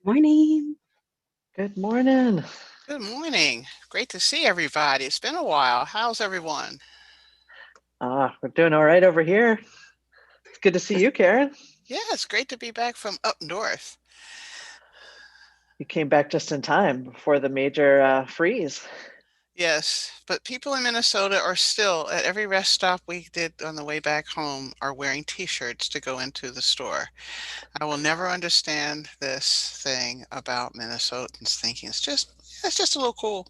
Morning. Good morning. Good morning. Great to see everybody. It's been a while. How's everyone? We're doing all right over here. It's good to see you, Karen. Yeah, it's great to be back from up north. You came back just in time before the major freeze. Yes, but people in Minnesota are still, at every rest stop we did on the way back home, are wearing t-shirts to go into the store. I will never understand this thing about Minnesotans thinking it's just a little cool.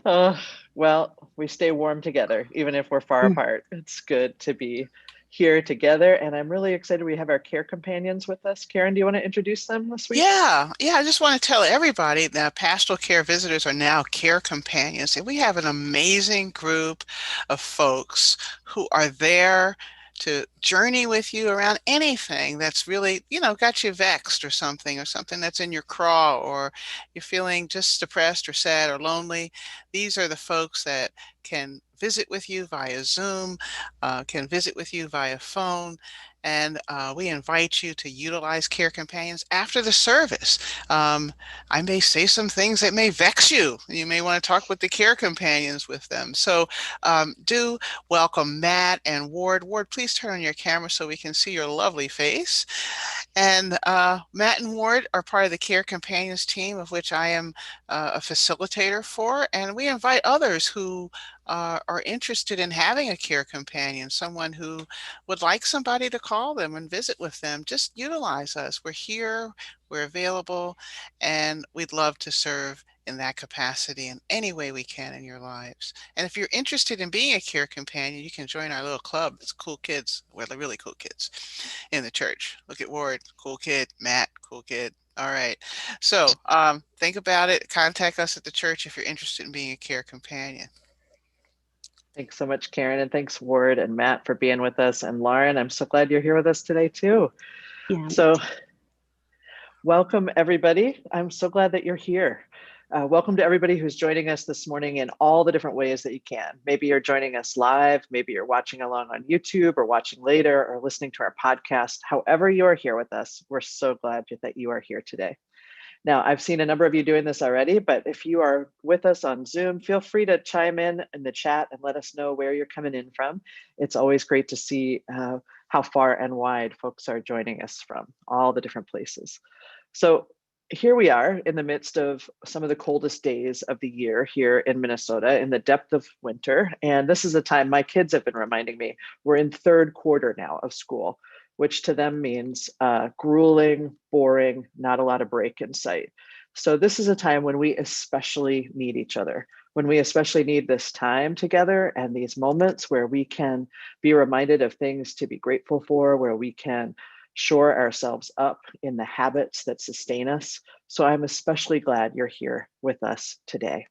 uh, well, we stay warm together, even if we're far Mm. apart. It's good to be here together, and I'm really excited we have our care companions with us. Karen, do you want to introduce them this week? Yeah, I just want to tell everybody that pastoral care visitors are now care companions, and we have an amazing group of folks who are there to journey with you around anything that's really, got you vexed or something that's in your craw, or you're feeling just depressed or sad or lonely. These are the folks that can visit with you via Zoom, can visit with you via phone, and we invite you to utilize Care Companions after the service. Um, I may say some things that may vex you. You may want to talk with the Care Companions with them. So do welcome Matt and Ward. Ward, please turn on your camera so we can see your lovely face. And Matt and Ward are part of the Care Companions team, of which I am a facilitator for. And we invite others who are interested in having a care companion, someone who would like somebody to call them and visit with them. Just utilize us. We're here, we're available, and we'd love to serve in that capacity in any way we can in your lives. And if you're interested in being a care companion, you can join our little club. It's cool kids. We're the really cool kids in the church. Look at Ward, cool kid. Matt, cool kid. All right. So think about it. Contact us at the church if you're interested in being a care companion. Thanks so much, Karen, and thanks, Ward and Matt, for being with us. And Lauren, I'm so glad you're here with us today, too. Yeah, me So, too. welcome, everybody. I'm so glad that you're here. Welcome to everybody who's joining us this morning in all the different ways that you can. Maybe you're joining us live, maybe you're watching along on YouTube or watching later or listening to our podcast. However you are here with us, we're so glad that you are here today. Now, I've seen a number of you doing this already, but if you are with us on Zoom, feel free to chime in the chat and let us know where you're coming in from. It's always great to see how far and wide folks are joining us from, all the different places. So here we are in the midst of some of the coldest days of the year here in Minnesota in the depth of winter. And this is a time my kids have been reminding me we're in third quarter now of school, which to them means grueling, boring, not a lot of break in sight. So this is a time when we especially need each other, when we especially need this time together and these moments where we can be reminded of things to be grateful for, where we can shore ourselves up in the habits that sustain us. So I'm especially glad you're here with us today.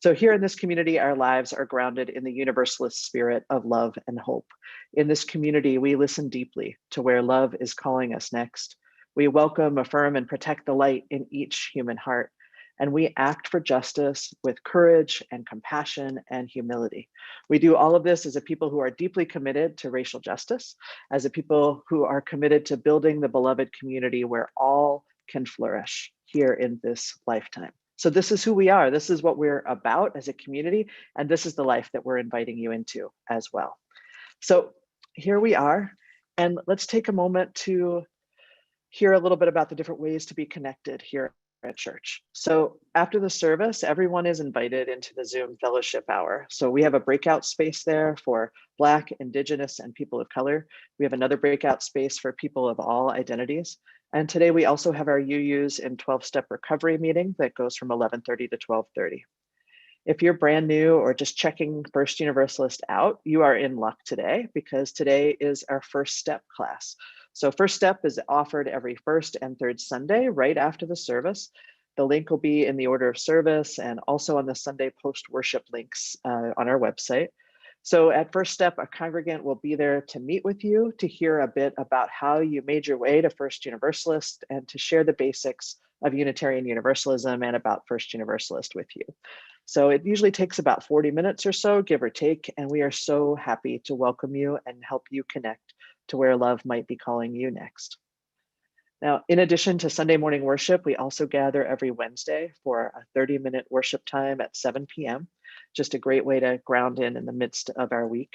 So here in this community, our lives are grounded in the Universalist spirit of love and hope. In this community, we listen deeply to where love is calling us next. We welcome, affirm, and protect the light in each human heart. And we act for justice with courage and compassion and humility. We do all of this as a people who are deeply committed to racial justice, as a people who are committed to building the beloved community where all can flourish here in this lifetime. So this is who we are. This is what we're about as a community. And this is the life that we're inviting you into as well. So here we are. And let's take a moment to hear a little bit about the different ways to be connected here at church. So after the service, everyone is invited into the Zoom fellowship hour. So we have a breakout space there for Black, Indigenous, and people of color. We have another breakout space for people of all identities. And today we also have our UUs in 12-step recovery meeting that goes from 11:30 to 12:30. If you're brand new or just checking First Universalist out, you are in luck today because today is our first step class. So first step is offered every first and third Sunday right after the service. The link will be in the order of service and also on the Sunday post-worship links on our website. So at First Step, a congregant will be there to meet with you, to hear a bit about how you made your way to First Universalist and to share the basics of Unitarian Universalism and about First Universalist with you. So it usually takes about 40 minutes or so, give or take, and we are so happy to welcome you and help you connect to where love might be calling you next. Now, in addition to Sunday morning worship, we also gather every Wednesday for a 30-minute worship time at 7 p.m. Just a great way to ground in the midst of our week.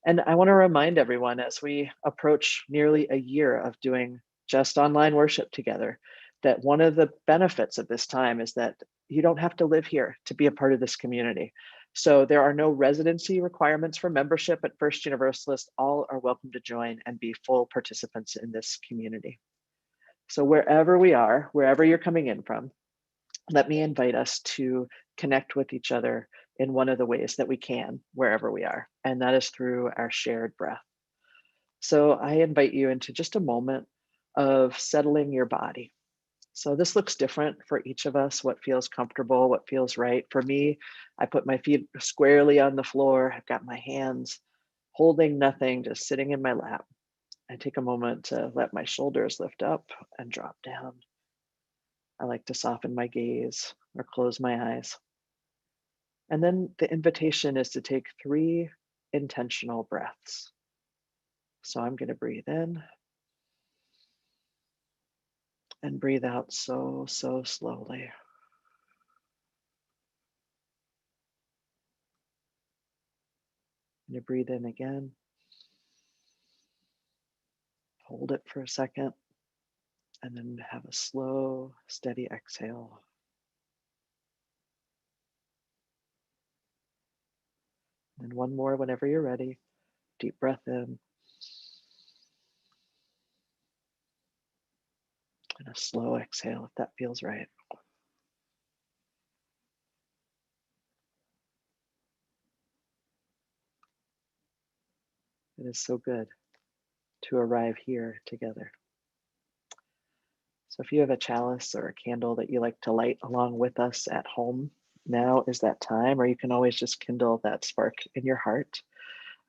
And I want to remind everyone as we approach nearly a year of doing just online worship together, that one of the benefits of this time is that you don't have to live here to be a part of this community. So there are no residency requirements for membership at First Universalist. All are welcome to join and be full participants in this community. So wherever we are, wherever you're coming in from, let me invite us to connect with each other in one of the ways that we can, wherever we are, and that is through our shared breath. So I invite you into just a moment of settling your body. So this looks different for each of us, what feels comfortable, what feels right. For me, I put my feet squarely on the floor. I've got my hands holding nothing, just sitting in my lap. I take a moment to let my shoulders lift up and drop down. I like to soften my gaze or close my eyes. And then the invitation is to take 3 intentional breaths. So I'm going to breathe in and breathe out so slowly. I'm going to breathe in again. Hold it for a second. And then have a slow, steady exhale. And one more whenever you're ready. Deep breath in. And a slow exhale if that feels right. It is so good to arrive here together. So if you have a chalice or a candle that you like to light along with us at home, now is that time, or you can always just kindle that spark in your heart.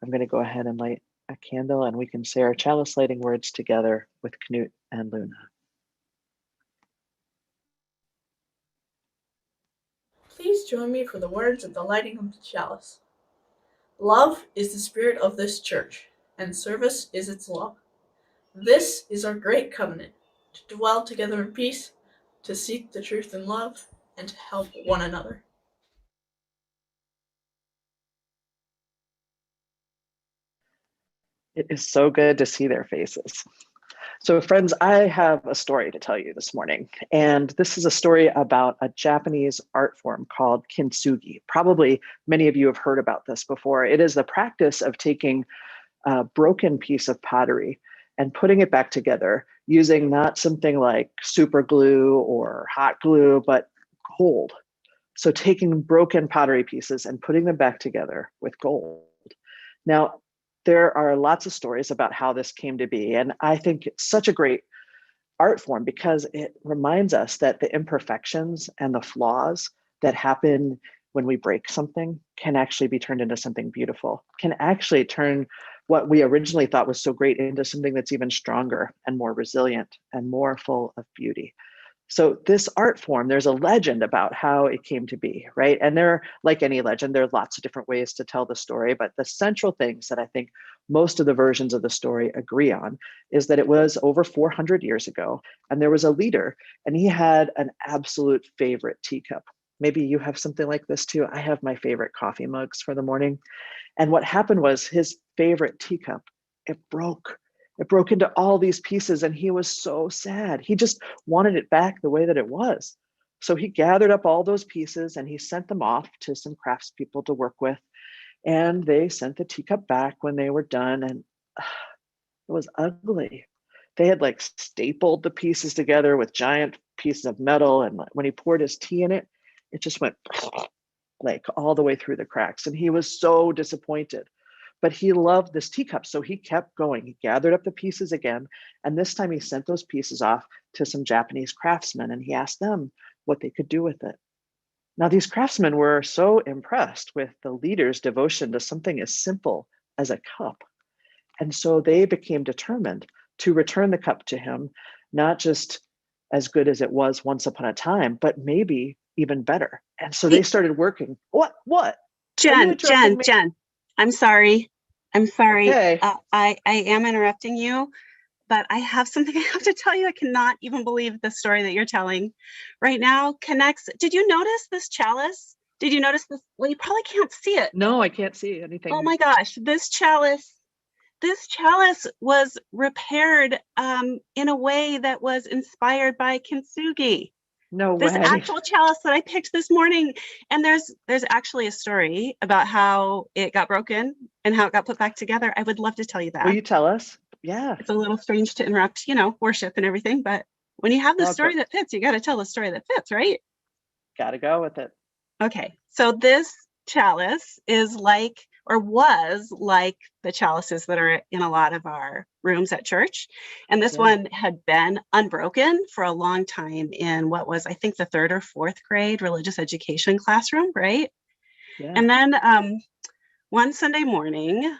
I'm going to go ahead and light a candle and we can say our chalice lighting words together with Knut and Luna. Please join me for the words of the lighting of the chalice. Love is the spirit of this church, and service is its law. This is our great covenant, to dwell together in peace, to seek the truth in love, and to help one another. It is so good to see their faces. So friends, I have a story to tell you this morning. And this is a story about a Japanese art form called kintsugi. Probably many of you have heard about this before. It is the practice of taking a broken piece of pottery and putting it back together using not something like super glue or hot glue, but gold. So taking broken pottery pieces and putting them back together with gold. Now, there are lots of stories about how this came to be. And I think it's such a great art form because it reminds us that the imperfections and the flaws that happen when we break something can actually be turned into something beautiful, can actually turn what we originally thought was so great into something that's even stronger and more resilient and more full of beauty. So this art form, there's a legend about how it came to be, right? And there, like any legend, there are lots of different ways to tell the story, but the central things that I think most of the versions of the story agree on is that it was over 400 years ago, and there was a leader, and he had an absolute favorite teacup. Maybe you have something like this too. I have my favorite coffee mugs for the morning. And what happened was his favorite teacup, it broke. It broke into all these pieces and he was so sad. He just wanted it back the way that it was. So he gathered up all those pieces and he sent them off to some craftspeople to work with. And they sent the teacup back when they were done, and it was ugly. They had like stapled the pieces together with giant pieces of metal. And when he poured his tea in it, it just went like all the way through the cracks. And he was so disappointed. But he loved this teacup, so he kept going. He gathered up the pieces again, and this time he sent those pieces off to some Japanese craftsmen, and he asked them what they could do with it. Now, these craftsmen were so impressed with the leader's devotion to something as simple as a cup. And so they became determined to return the cup to him, not just as good as it was once upon a time, but maybe even better. And so they started working. What? Jen, I'm sorry. Okay. I am interrupting you, but I have something I have to tell you. I cannot even believe the story that you're telling right now connects. Did you notice this chalice? Did you notice this? Well, you probably can't see it. No, I can't see anything. Oh my gosh, this chalice was repaired in a way that was inspired by kintsugi. No This way. actual chalice that I picked this morning, and there's actually a story about how it got broken and how it got put back together. I would love to tell you that. Will you tell us? Yeah. It's a little strange to interrupt, worship and everything, but when you have the story that fits, you got to tell the story that fits, right? Got to go with it. Okay, so this chalice is like, or was like, the chalices that are in a lot of our rooms at church. And this one had been unbroken for a long time in what was, I think, the 3rd or 4th grade religious education classroom, right? Yeah. And then one Sunday morning,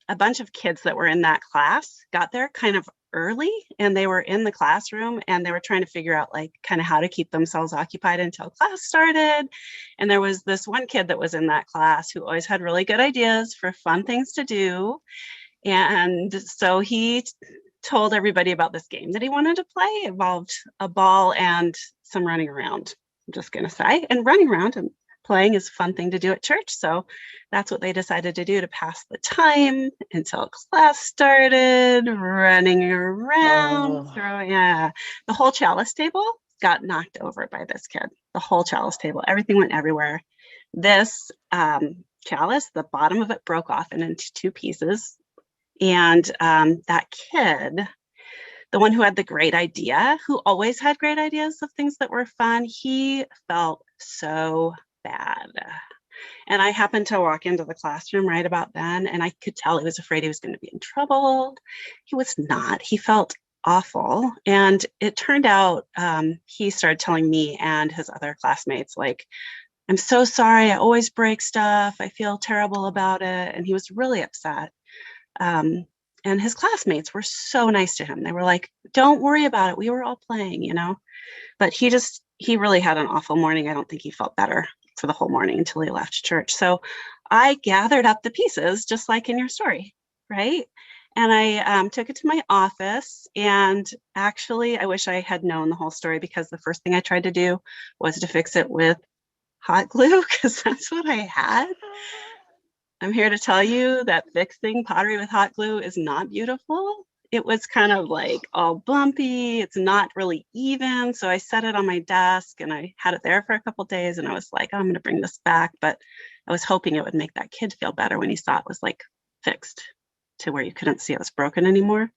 a bunch of kids that were in that class got there kind of early, and they were in the classroom and they were trying to figure out like kind of how to keep themselves occupied until class started. And there was this one kid that was in that class who always had really good ideas for fun things to do. And so he told everybody about this game that he wanted to play. It involved a ball and some running around, I'm just going to say. And running around and playing is a fun thing to do at church. So that's what they decided to do to pass the time until class started, running around, the whole chalice table got knocked over by this kid. The whole chalice table, everything went everywhere. This chalice, the bottom of it broke off into 2 pieces. And that kid, the one who had the great idea, who always had great ideas of things that were fun, he felt so bad. And I happened to walk into the classroom right about then, and I could tell he was afraid he was going to be in trouble. He was not. He felt awful. And it turned out he started telling me and his other classmates, like, I'm so sorry, I always break stuff. I feel terrible about it. And he was really upset. And his classmates were so nice to him. They were like, don't worry about it. We were all playing, But he really had an awful morning. I don't think he felt better for the whole morning until he left church. So I gathered up the pieces, just like in your story, right? And I took it to my office. And actually, I wish I had known the whole story, because the first thing I tried to do was to fix it with hot glue, because that's what I had. I'm here to tell you that fixing pottery with hot glue is not beautiful. It was kind of like all bumpy. It's not really even. So I set it on my desk and I had it there for a couple of days, and I was like, oh, I'm going to bring this back. But I was hoping it would make that kid feel better when he saw it was like fixed to where you couldn't see it was broken anymore.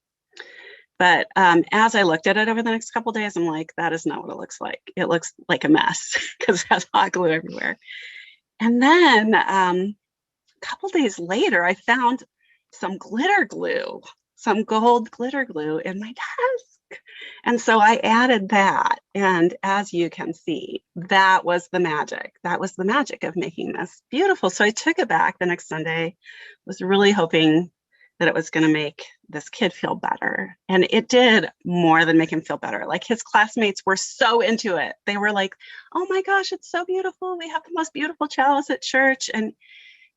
But as I looked at it over the next couple of days, I'm like, that is not what it looks like. It looks like a mess because it has hot glue everywhere. And then a couple days later, I found some glitter glue, some gold glitter glue in my desk. And so I added that. And as you can see, that was the magic. That was the magic of making this beautiful. So I took it back the next Sunday, was really hoping that it was going to make this kid feel better. And it did more than make him feel better. Like, his classmates were so into it. They were like, oh my gosh, it's so beautiful. We have the most beautiful chalice at church. And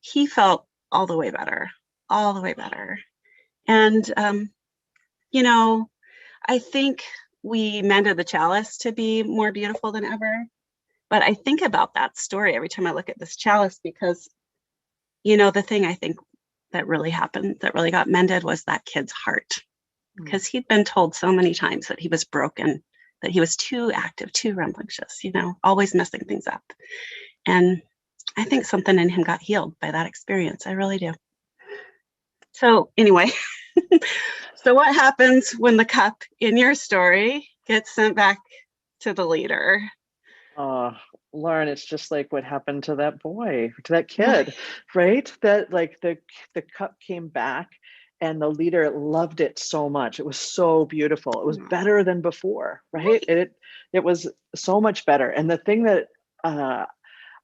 he felt all the way better, all the way better. And, I think we mended the chalice to be more beautiful than ever. But I think about that story every time I look at this chalice, because, the thing I think that really happened, that really got mended, was that kid's heart. Because he'd been told so many times that he was broken, that he was too active, too rambunctious, always messing things up. And I think something in him got healed by that experience. I really do. So anyway, so what happens when the cup in your story gets sent back to the leader? Lauren, it's just like what happened to that boy, to that kid, right? That like the cup came back and the leader loved it so much. It was so beautiful. It was better than before, right? It was so much better. And the thing that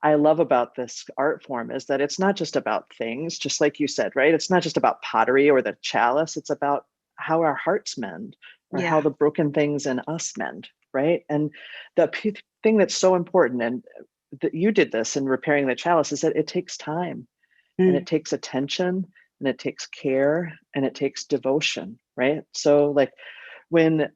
I love about this art form is that it's not just about things, just like you said, right? It's not just about pottery or the chalice. It's about how our hearts mend, or how the broken things in us mend, right? And the thing that's so important, and that you did this in repairing the chalice, is that it takes time and it takes attention and it takes care and it takes devotion, right? So like when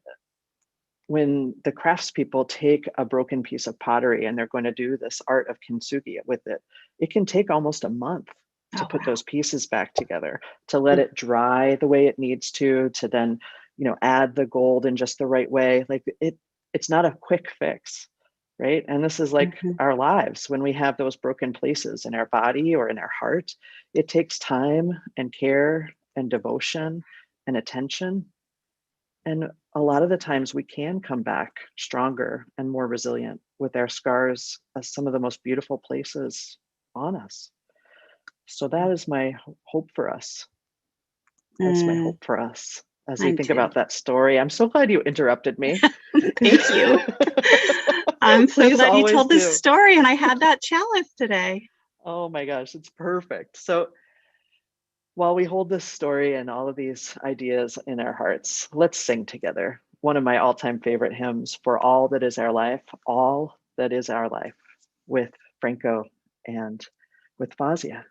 the craftspeople take a broken piece of pottery and they're going to do this art of kintsugi with it, it can take almost a month to put those pieces back together, to let it dry the way it needs to then, add the gold in just the right way. Like it's not a quick fix, right? And this is like our lives. When we have those broken places in our body or in our heart, it takes time and care and devotion and attention. And a lot of the times we can come back stronger and more resilient with our scars as some of the most beautiful places on us. So that is my hope for us. That's my hope for us as we think about that story. I'm so glad you interrupted me. Thank you. I'm so Please glad you always told this do. story and I had that chalice today. Oh my gosh, it's perfect. So while we hold this story and all of these ideas in our hearts, let's sing together one of my all-time favorite hymns, For All That Is Our Life, All That Is Our Life, with Franco and with Fazia.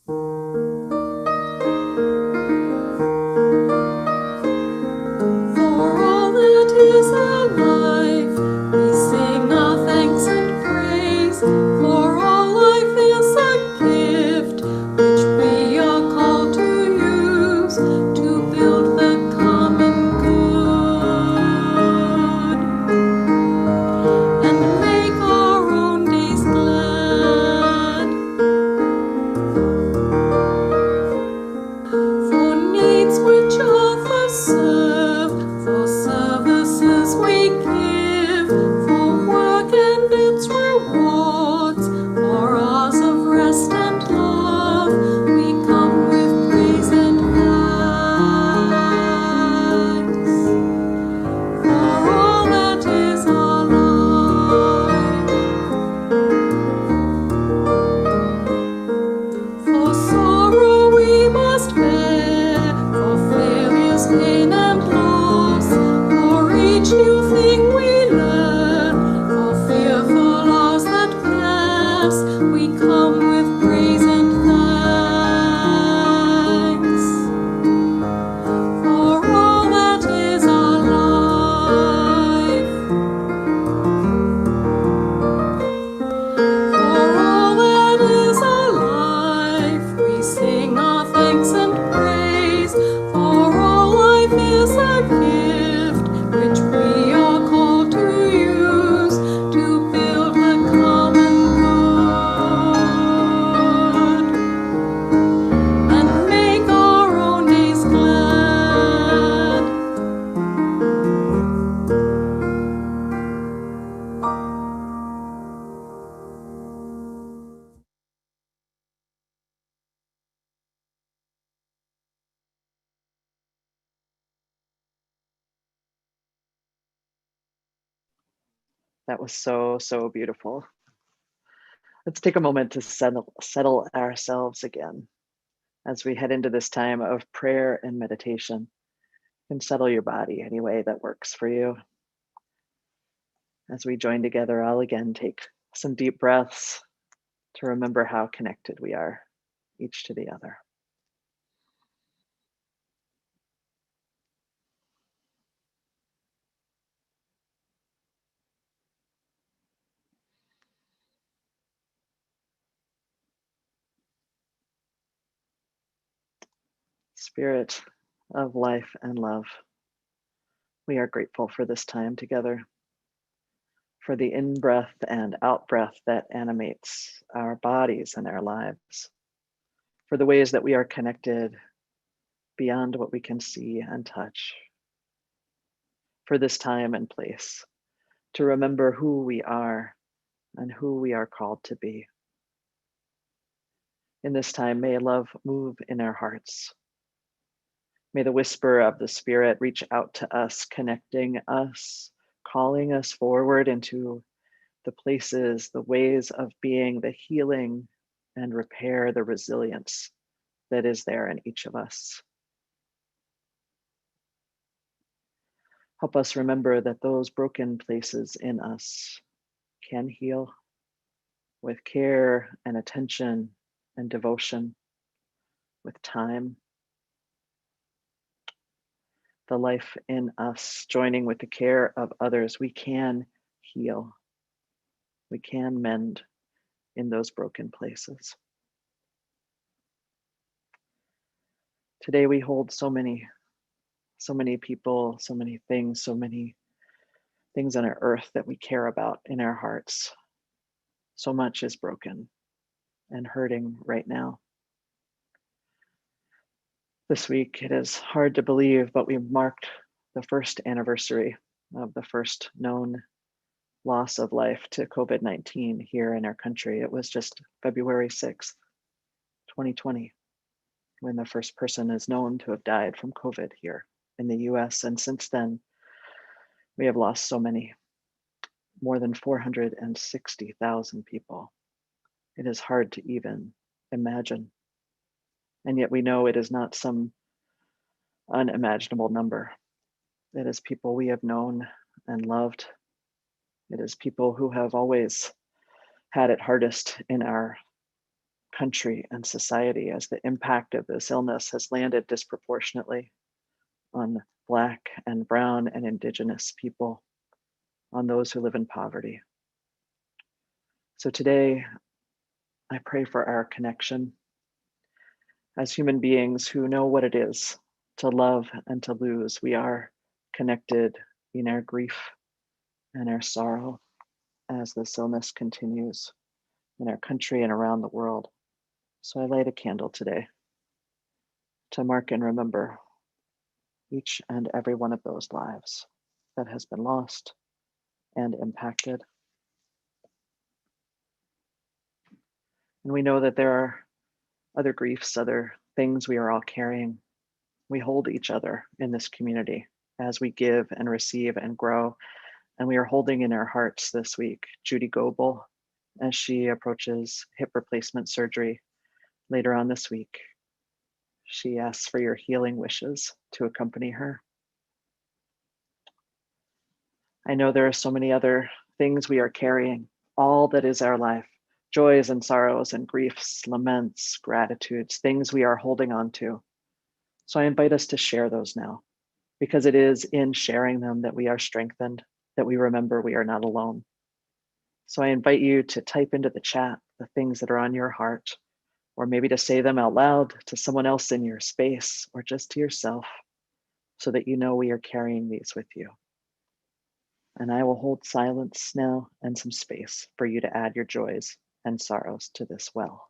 For all that is alive, we sing our thanks and praise. For all life is a gift which we are called to use to build the common good and make our own days glad. For needs which others serve, for services we give, for work and its rewards, for hours of rest and love, we come with praise and thanks. For all that is our life, for sorrow we must bear, for failures, pain and loss, for each new thing we learn, for fearful hours that pass, we come with praise and thanks. For all that is our life, for all that is our life, we sing our thanks and praise. For all life is a gift which we are called to use to build the common good and make our own days glad. That was so, so beautiful. Let's take a moment to settle ourselves again as we head into this time of prayer and meditation. You can settle your body any way that works for you. As we join together, I'll again take some deep breaths to remember how connected we are, each to the other. Spirit of life and love, we are grateful for this time together, for the in-breath and out-breath that animates our bodies and our lives, for the ways that we are connected beyond what we can see and touch, for this time and place, to remember who we are and who we are called to be. In this time, may love move in our hearts. May the whisper of the Spirit reach out to us, connecting us, calling us forward into the places, the ways of being, the healing and repair, the resilience that is there in each of us. Help us remember that those broken places in us can heal with care and attention and devotion, with time. The life in us, joining with the care of others, we can heal. We can mend in those broken places. Today we hold so many people, so many things on our earth that we care about in our hearts. So much is broken and hurting right now. This week, it is hard to believe, but we marked the first anniversary of the first known loss of life to COVID-19 here in our country. It was just February 6th, 2020, when the first person is known to have died from COVID here in the US. And since then, we have lost so many, more than 460,000 people. It is hard to even imagine. And yet we know it is not some unimaginable number. It is people we have known and loved. It is people who have always had it hardest in our country and society, as the impact of this illness has landed disproportionately on Black and Brown and Indigenous people, on those who live in poverty. So today, I pray for our connection as human beings who know what it is to love and to lose. We are connected in our grief and our sorrow as this illness continues in our country and around the world. So I light a candle today to mark and remember each and every one of those lives that has been lost and impacted. And we know that there are other griefs, other things we are all carrying. We hold each other in this community as we give and receive and grow. And we are holding in our hearts this week Judy Goebel as she approaches hip replacement surgery later on this week. She asks for your healing wishes to accompany her. I know there are so many other things we are carrying, all that is our life, joys and sorrows and griefs, laments, gratitudes, things we are holding on to. So I invite us to share those now, because it is in sharing them that we are strengthened, that we remember we are not alone. So I invite you to type into the chat the things that are on your heart, or maybe to say them out loud to someone else in your space, or just to yourself, so that you know we are carrying these with you. And I will hold silence now and some space for you to add your joys and sorrows to this well.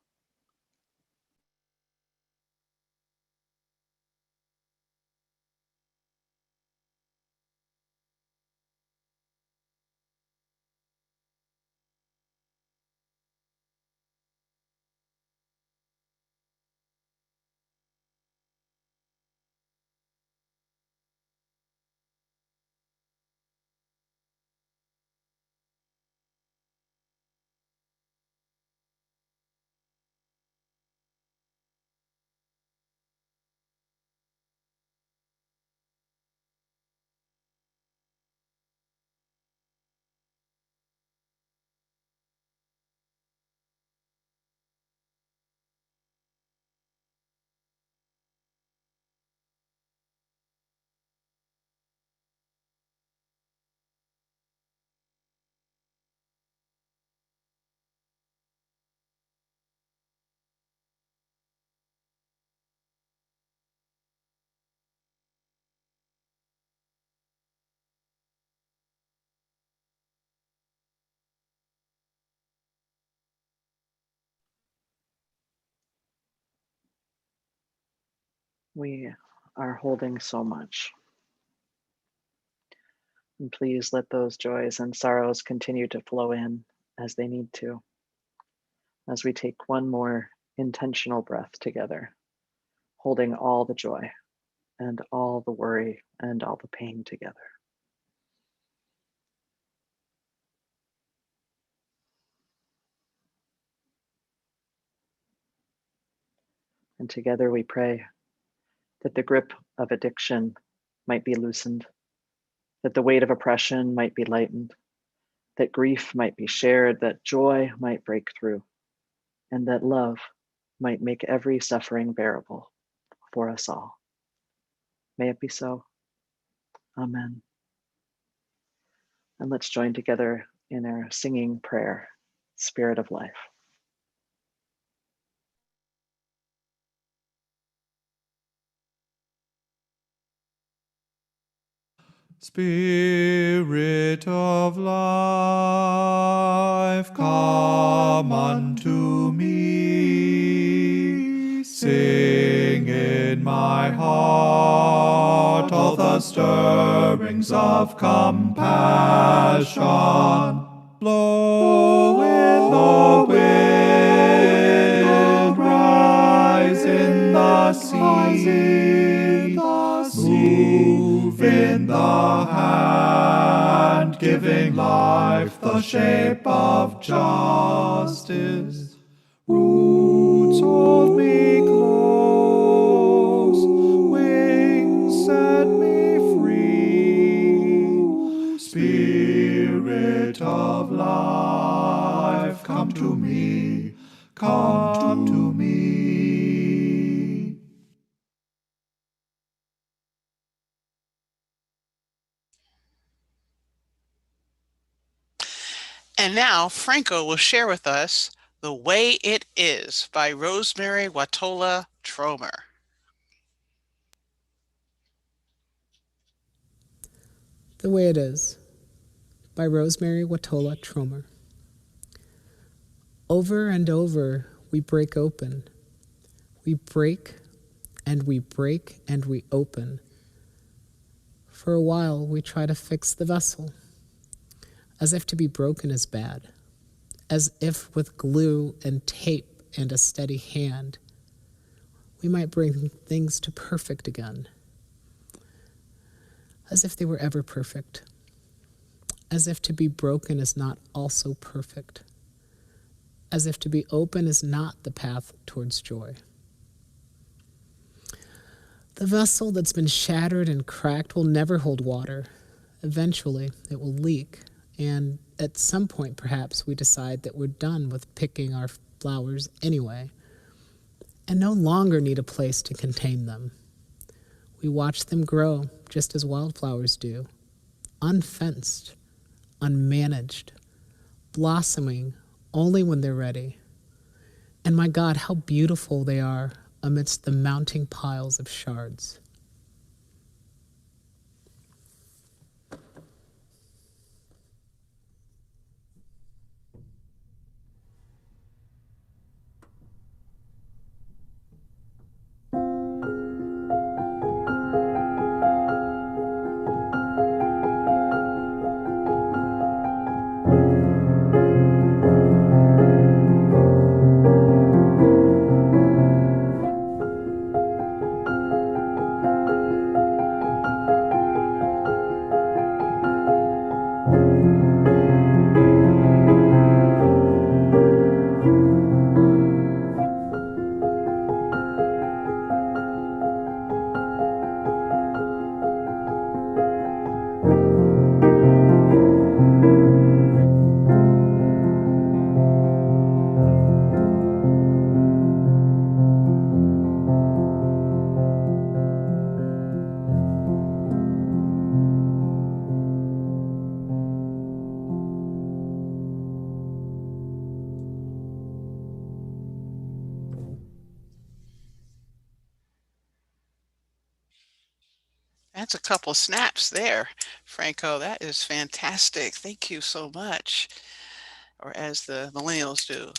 We are holding so much. And please let those joys and sorrows continue to flow in as they need to, as we take one more intentional breath together, holding all the joy and all the worry and all the pain together. And together we pray that the grip of addiction might be loosened, that the weight of oppression might be lightened, that grief might be shared, that joy might break through, and that love might make every suffering bearable for us all. May it be so. Amen. And let's join together in our singing prayer, Spirit of Life. Spirit of life, come unto me. Sing in my heart all the stirrings of compassion. Blow in the wind, rise in the sea, move in the hand, giving life the shape of justice. Roots hold me close, wings set me free. Spirit of life, come to me, come to me. And now Franco will share with us The Way It Is by Rosemary Watola Tromer. The Way It Is by Rosemary Watola Tromer. Over and over we break open. We break and we break and we open. For a while we try to fix the vessel, as if to be broken is bad, as if with glue and tape and a steady hand we might bring things to perfect again, as if they were ever perfect, as if to be broken is not also perfect, as if to be open is not the path towards joy. The vessel that's been shattered and cracked will never hold water. Eventually, it will leak, and at some point, perhaps, we decide that we're done with picking our flowers anyway, and no longer need a place to contain them. We watch them grow just as wildflowers do, unfenced, unmanaged, blossoming only when they're ready. And my God, how beautiful they are amidst the mounting piles of shards. That's a couple snaps there, Franco. That is fantastic. Thank you so much. Or as the millennials do.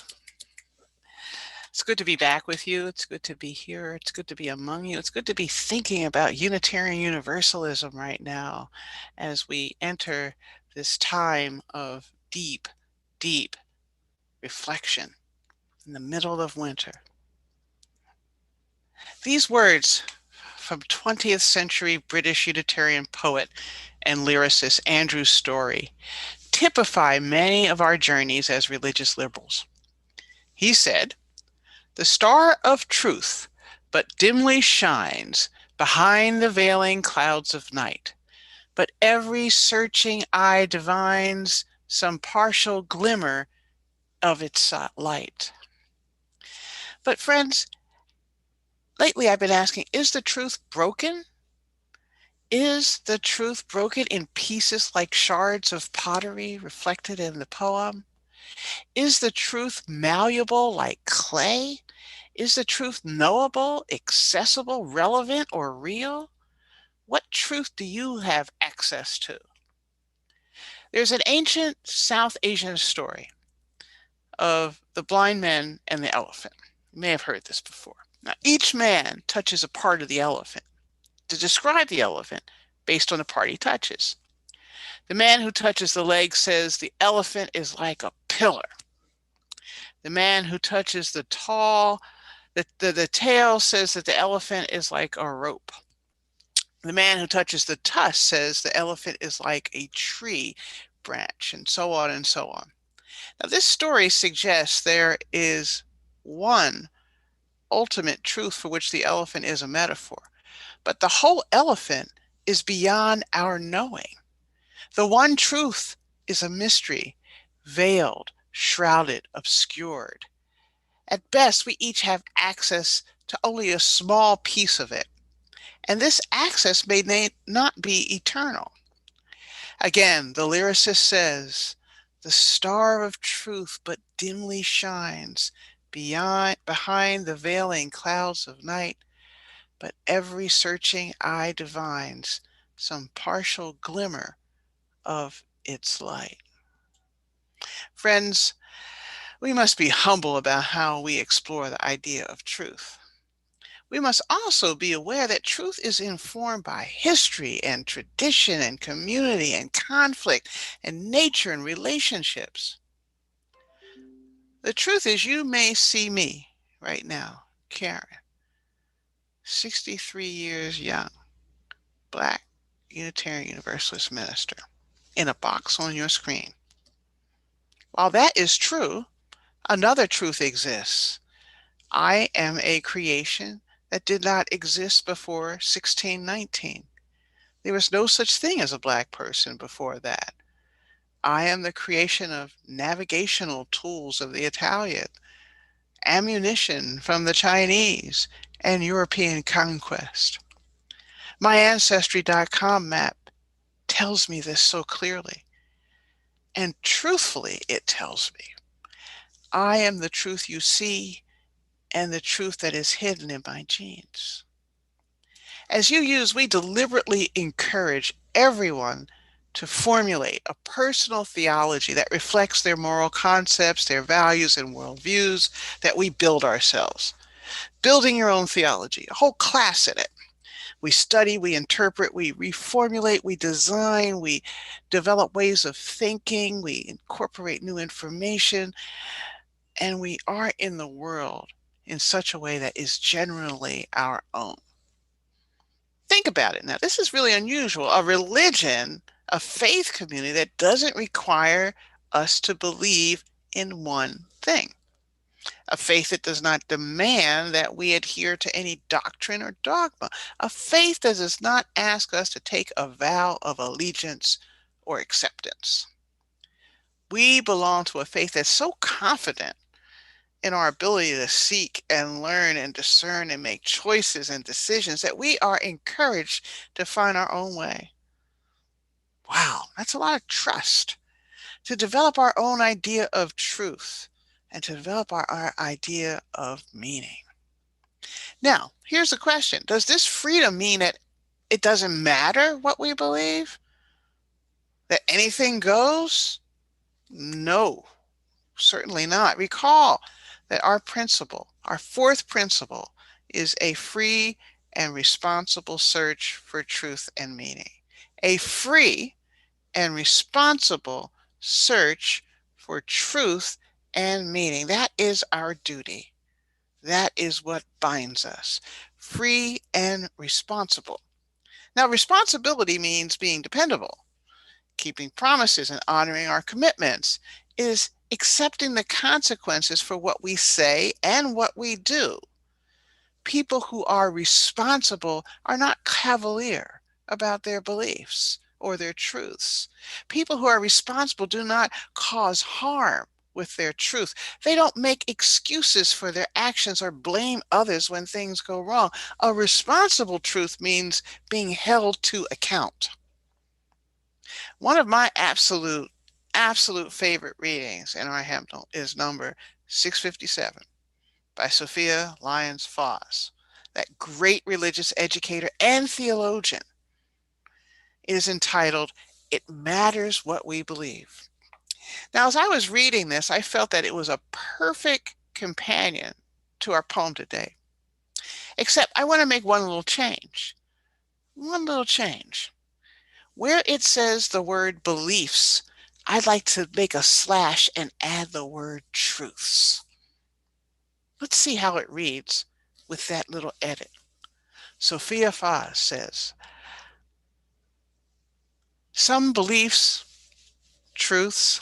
It's good to be back with you. It's good to be here. It's good to be among you. It's good to be thinking about Unitarian Universalism right now as we enter this time of deep, deep reflection in the middle of winter. These words from 20th century British Unitarian poet and lyricist Andrew Story typify many of our journeys as religious liberals. He said, "The star of truth but dimly shines behind the veiling clouds of night, but every searching eye divines some partial glimmer of its light. But friends, lately I've been asking, is the truth broken? Is the truth broken in pieces like shards of pottery reflected in the poem? Is the truth malleable like clay? Is the truth knowable, accessible, relevant, or real? What truth do you have access to? There's an ancient South Asian story of the blind man and the elephant. You may have heard this before. Now, each man touches a part of the elephant to describe the elephant based on the part he touches. The man who touches the leg says the elephant is like a pillar. The man who touches the tail says that the elephant is like a rope. The man who touches the tusk says the elephant is like a tree branch, and so on and so on. Now, this story suggests there is one ultimate truth for which the elephant is a metaphor, but the whole elephant is beyond our knowing. The one truth is a mystery, veiled, shrouded, obscured. At best, we each have access to only a small piece of it, and this access may not be eternal. Again, the lyricist says, the star of truth but dimly shines behind the veiling clouds of night, but every searching eye divines some partial glimmer of its light. Friends, we must be humble about how we explore the idea of truth. We must also be aware that truth is informed by history and tradition and community and conflict and nature and relationships. The truth is, you may see me right now, Karen, 63 years young, Black Unitarian Universalist minister, in a box on your screen. While that is true, another truth exists. I am a creation that did not exist before 1619. There was no such thing as a Black person before that. I am the creation of navigational tools of the Italian, ammunition from the Chinese, and European conquest. My Ancestry.com map tells me this so clearly. And truthfully, it tells me, I am the truth you see and the truth that is hidden in my genes. As we deliberately encourage everyone to formulate a personal theology that reflects their moral concepts, their values, and worldviews that we build ourselves. Building your own theology, a whole class in it. We study, we interpret, we reformulate, we design, we develop ways of thinking, we incorporate new information, and we are in the world in such a way that is generally our own. Think about it now. This is really unusual. A religion, a faith community that doesn't require us to believe in one thing. A faith that does not demand that we adhere to any doctrine or dogma. A faith that does not ask us to take a vow of allegiance or acceptance. We belong to a faith that's so confident in our ability to seek and learn and discern and make choices and decisions that we are encouraged to find our own way. Wow, that's a lot of trust. To develop our own idea of truth and to develop our idea of meaning. Now, here's the question. Does this freedom mean that it doesn't matter what we believe? That anything goes? No, certainly not. Recall that our fourth principle, is a free and responsible search for truth and meaning. A free and responsible search for truth and meaning. That is our duty. That is what binds us. Free and responsible. Now, responsibility means being dependable, keeping promises and honoring our commitments. It is accepting the consequences for what we say and what we do. People who are responsible are not cavalier about their beliefs or their truths. People who are responsible do not cause harm with their truth. They don't make excuses for their actions or blame others when things go wrong. A responsible truth means being held to account. One of my absolute favorite readings in our hymnal is number 657 by Sophia Lyons-Foss, that great religious educator and theologian. It is entitled, "It Matters What We Believe." Now, as I was reading this, I felt that it was a perfect companion to our poem today. Except I want to make one little change. One little change. Where it says the word beliefs, I'd like to make a slash and add the word truths. Let's see how it reads with that little edit. Sophia Foss says, some beliefs, truths,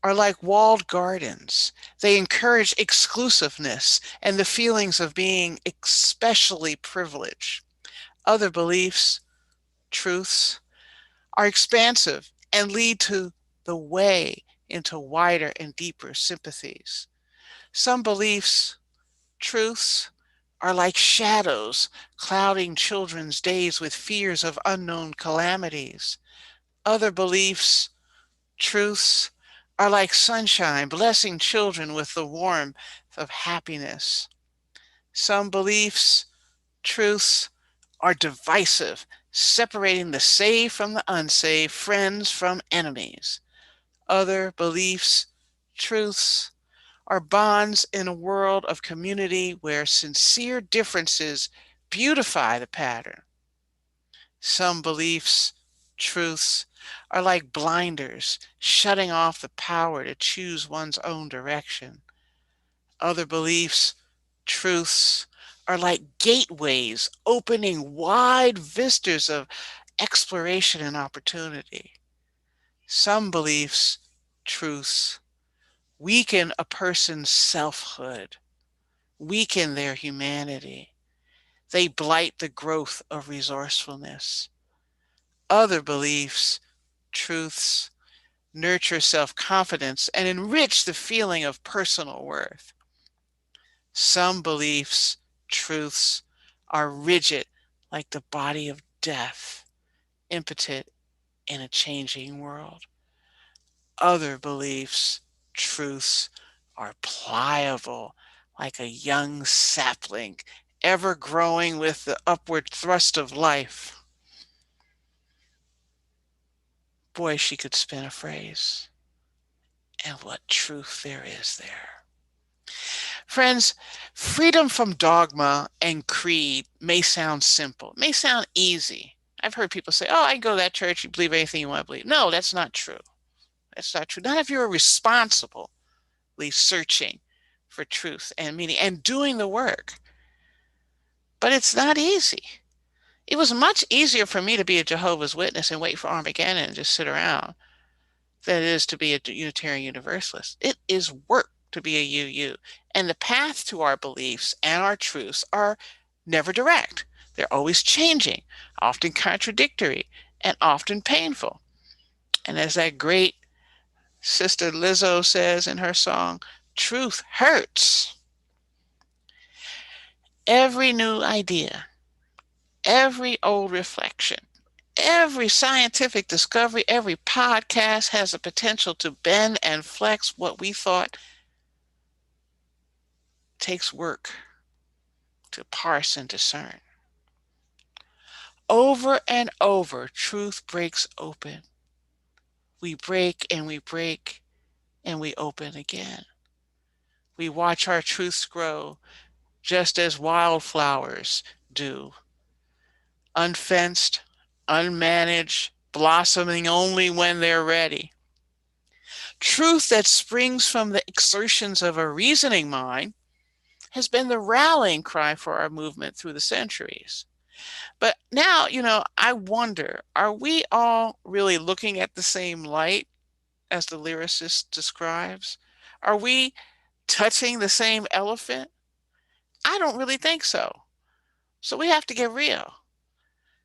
are like walled gardens. They encourage exclusiveness and the feelings of being especially privileged. Other beliefs, truths, are expansive and lead to the way into wider and deeper sympathies. Some beliefs, truths, are like shadows clouding children's days with fears of unknown calamities. Other beliefs, truths, are like sunshine blessing children with the warmth of happiness. Some beliefs, truths, are divisive, separating the saved from the unsaved, friends from enemies. Other beliefs, truths, are bonds in a world of community where sincere differences beautify the pattern. Some beliefs, truths, are like blinders, shutting off the power to choose one's own direction. Other beliefs, truths, are like gateways, opening wide vistas of exploration and opportunity. Some beliefs, truths, weaken a person's selfhood, weaken their humanity. They blight the growth of resourcefulness. Other beliefs, truths, nurture self-confidence and enrich the feeling of personal worth. Some beliefs, truths, are rigid like the body of death, impotent in a changing world. Other beliefs, truths, are pliable like a young sapling, ever growing with the upward thrust of life. Boy, she could spin a phrase. And what truth there is there. Friends, freedom from dogma and creed may sound simple, may sound easy. I've heard people say, oh, I can go to that church, you believe anything you want to believe. No, that's not true. That's not true. Not if you're responsibly searching for truth and meaning and doing the work. But it's not easy. It was much easier for me to be a Jehovah's Witness and wait for Armageddon and just sit around than it is to be a Unitarian Universalist. It is work to be a UU. And the path to our beliefs and our truths are never direct. They're always changing, often contradictory, and often painful. And as that great Sister Lizzo says in her song, truth hurts. Every new idea, every old reflection, every scientific discovery, every podcast has the potential to bend and flex what we thought takes work to parse and discern. Over and over, truth breaks open. We break and we break and we open again. We watch our truths grow just as wildflowers do. Unfenced, unmanaged, blossoming only when they're ready. Truth that springs from the exertions of a reasoning mind has been the rallying cry for our movement through the centuries. But now, I wonder, are we all really looking at the same light as the lyricist describes? Are we touching the same elephant? I don't really think so. So we have to get real.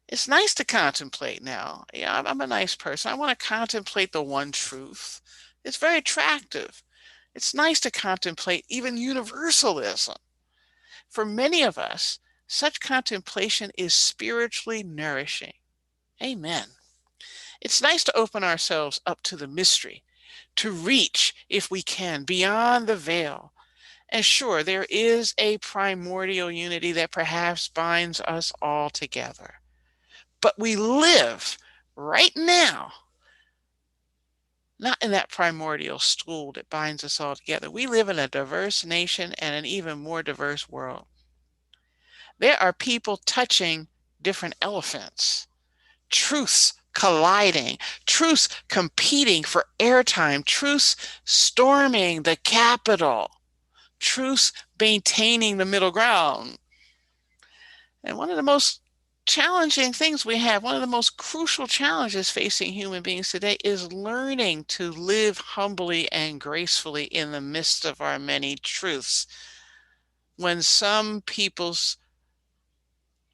It's nice to contemplate now. Yeah, I'm a nice person. I want to contemplate the one truth. It's very attractive. It's nice to contemplate even universalism. For many of us, such contemplation is spiritually nourishing. Amen. It's nice to open ourselves up to the mystery, to reach, if we can, beyond the veil. And sure, there is a primordial unity that perhaps binds us all together. But we live right now, not in that primordial stool that binds us all together. We live in a diverse nation and an even more diverse world. There are people touching different elephants, truths colliding, truths competing for airtime, truths storming the Capitol, truths maintaining the middle ground. And one of the most challenging things we have, one of the most crucial challenges facing human beings today is learning to live humbly and gracefully in the midst of our many truths. When some people's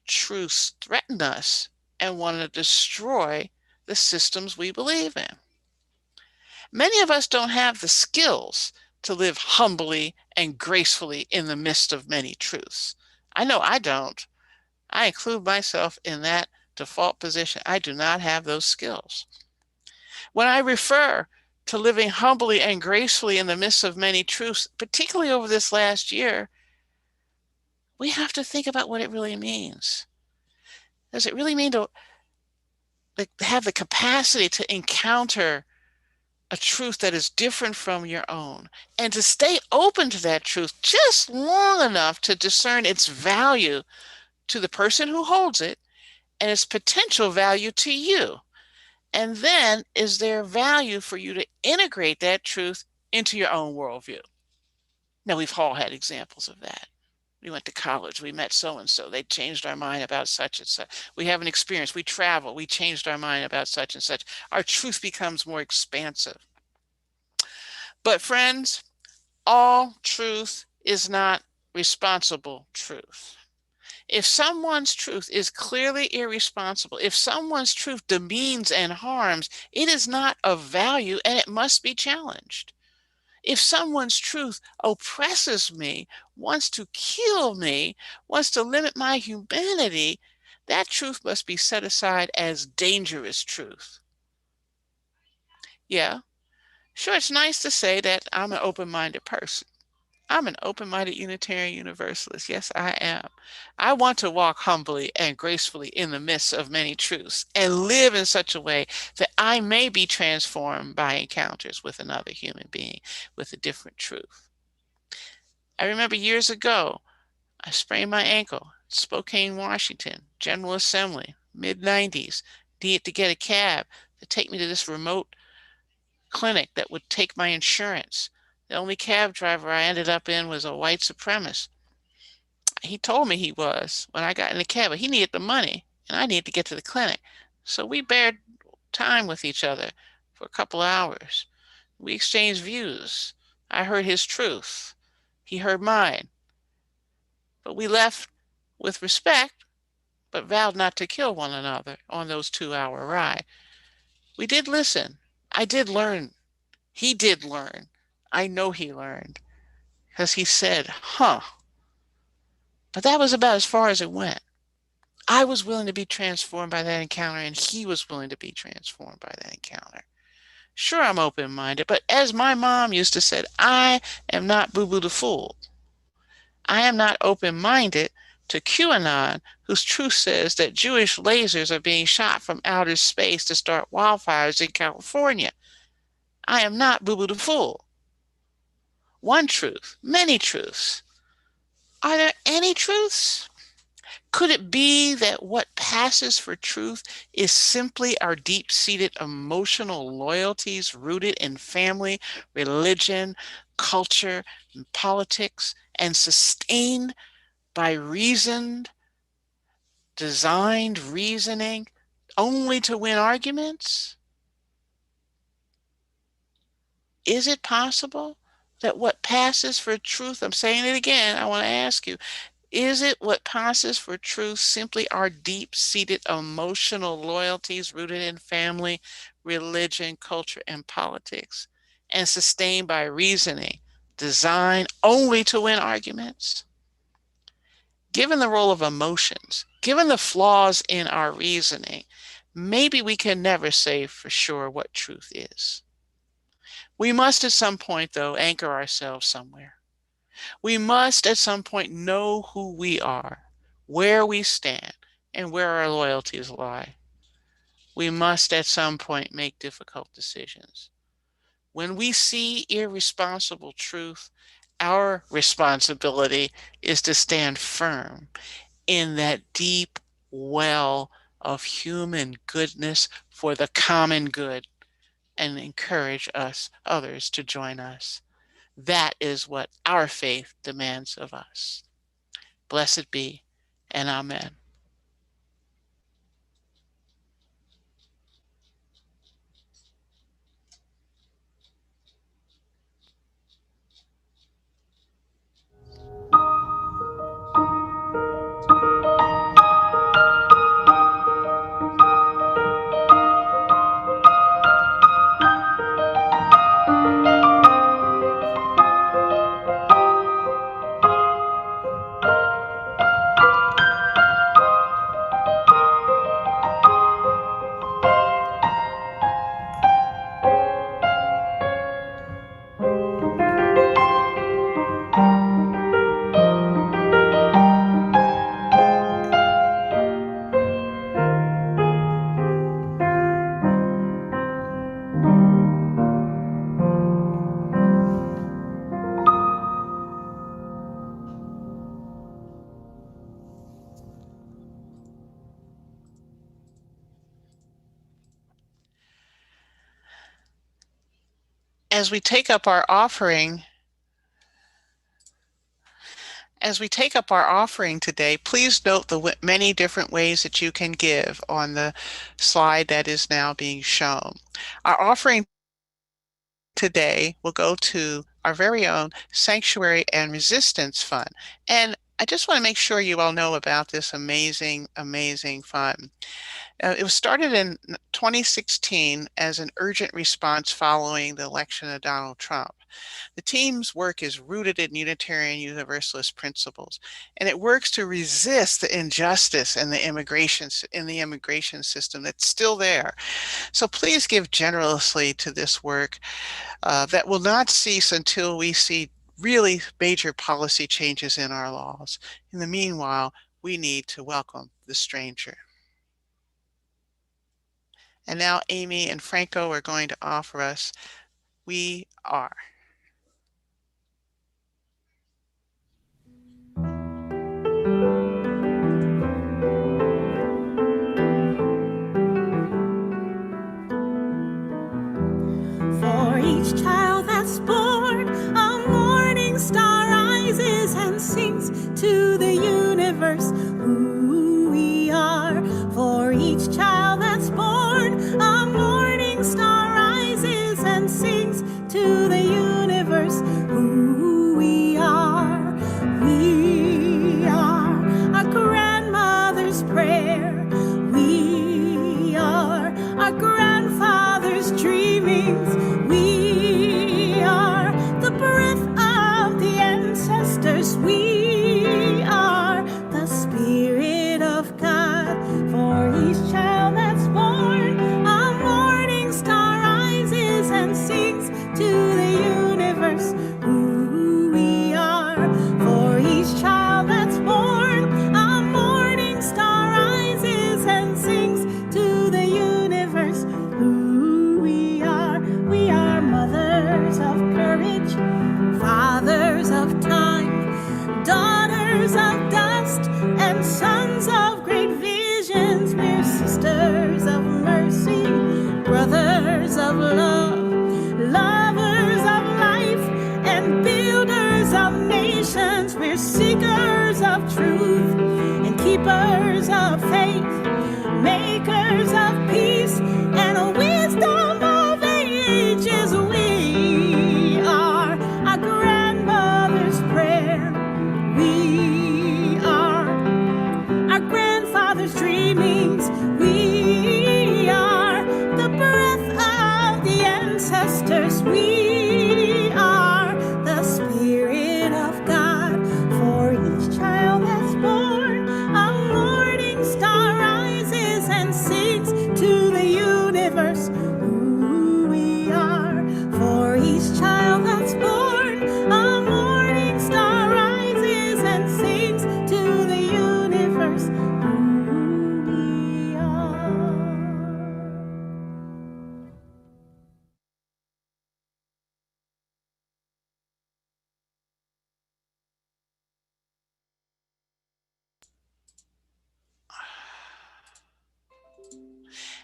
truths threaten us and want to destroy the systems we believe in. Many of us don't have the skills to live humbly and gracefully in the midst of many truths. I know I don't. I include myself in that default position. I do not have those skills. When I refer to living humbly and gracefully in the midst of many truths, particularly over this last year, we have to think about what it really means. Does it really mean to have the capacity to encounter a truth that is different from your own and to stay open to that truth just long enough to discern its value to the person who holds it and its potential value to you? And then is there value for you to integrate that truth into your own worldview? Now, we've all had examples of that. We went to college, we met so-and-so, they changed our mind about such and such. We have an experience, we travel, we changed our mind about such and such. Our truth becomes more expansive. But friends, all truth is not responsible truth. If someone's truth is clearly irresponsible, if someone's truth demeans and harms, it is not of value and it must be challenged. If someone's truth oppresses me, wants to kill me, wants to limit my humanity, that truth must be set aside as dangerous truth. Yeah, sure, it's nice to say that I'm an open-minded person. I'm an open-minded Unitarian Universalist. Yes, I am. I want to walk humbly and gracefully in the midst of many truths and live in such a way that I may be transformed by encounters with another human being with a different truth. I remember years ago, I sprained my ankle, Spokane, Washington, General Assembly, mid-90s, needed to get a cab to take me to this remote clinic that would take my insurance. The only cab driver I ended up in was a white supremacist. He told me he was when I got in the cab, but he needed the money and I needed to get to the clinic. So we bared time with each other for a couple of hours. We exchanged views. I heard his truth. He heard mine. But we left with respect, but vowed not to kill one another on those 2-hour ride. We did listen. I did learn. He did learn. I know he learned because he said, huh. But that was about as far as it went. I was willing to be transformed by that encounter, and he was willing to be transformed by that encounter. Sure, I'm open-minded, but as my mom used to say, I am not Boo-Boo the Fool. I am not open-minded to QAnon, whose truth says that Jewish lasers are being shot from outer space to start wildfires in California. I am not Boo-Boo the Fool. One truth, many truths. Are there any truths? Could it be that what passes for truth is simply our deep-seated emotional loyalties rooted in family, religion, culture, and politics, and sustained by designed reasoning only to win arguments? Is it possible that what passes for truth, I'm saying it again, I want to ask you, is it what passes for truth simply our deep-seated emotional loyalties rooted in family, religion, culture, and politics, and sustained by reasoning designed only to win arguments? Given the role of emotions, given the flaws in our reasoning, maybe we can never say for sure what truth is. We must at some point, though, anchor ourselves somewhere. We must at some point know who we are, where we stand, and where our loyalties lie. We must at some point make difficult decisions. When we see irresponsible truth, our responsibility is to stand firm in that deep well of human goodness for the common good and encourage others to join us. That is what our faith demands of us. Blessed be, and amen. As we take up our offering today, please note the many different ways that you can give on the slide that is now being shown. Our offering today will go to our very own Sanctuary and Resistance Fund. And I just want to make sure you all know about this amazing, amazing fund. It was started in 2016 as an urgent response following the election of Donald Trump. The team's work is rooted in Unitarian Universalist principles, and it works to resist the injustice in the immigration system that's still there. So please give generously to this work that will not cease until we see really major policy changes in our laws. In the meanwhile, we need to welcome the stranger. And now Aimee and Franco are going to offer us We Are. For each child that's born, a morning star rises and sings to the universe who we are. For each child that's born, a morning star rises and sings to the universe who we are. We are our grandmother's prayer. We are our grandfather's dreamings. We are the breath of the ancestors. We are the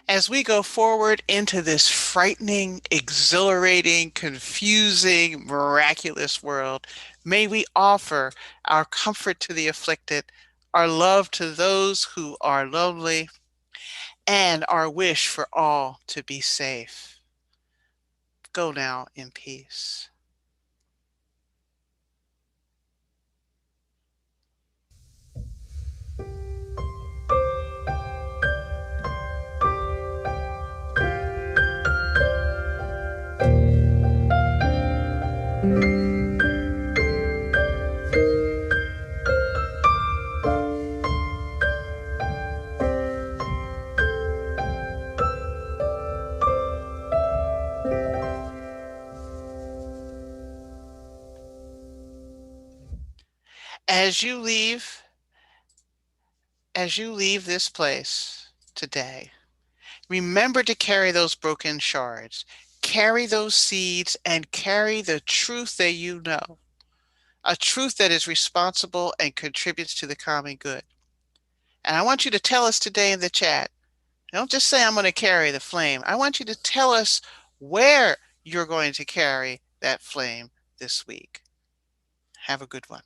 As we go forward into this frightening, exhilarating, confusing, miraculous world, may we offer our comfort to the afflicted, our love to those who are lonely, and our wish for all to be safe. Go now in peace. As you leave this place today, remember to carry those broken shards, carry those seeds, and carry the truth that you know, a truth that is responsible and contributes to the common good. And I want you to tell us today in the chat, don't just say I'm going to carry the flame. I want you to tell us where you're going to carry that flame this week. Have a good one.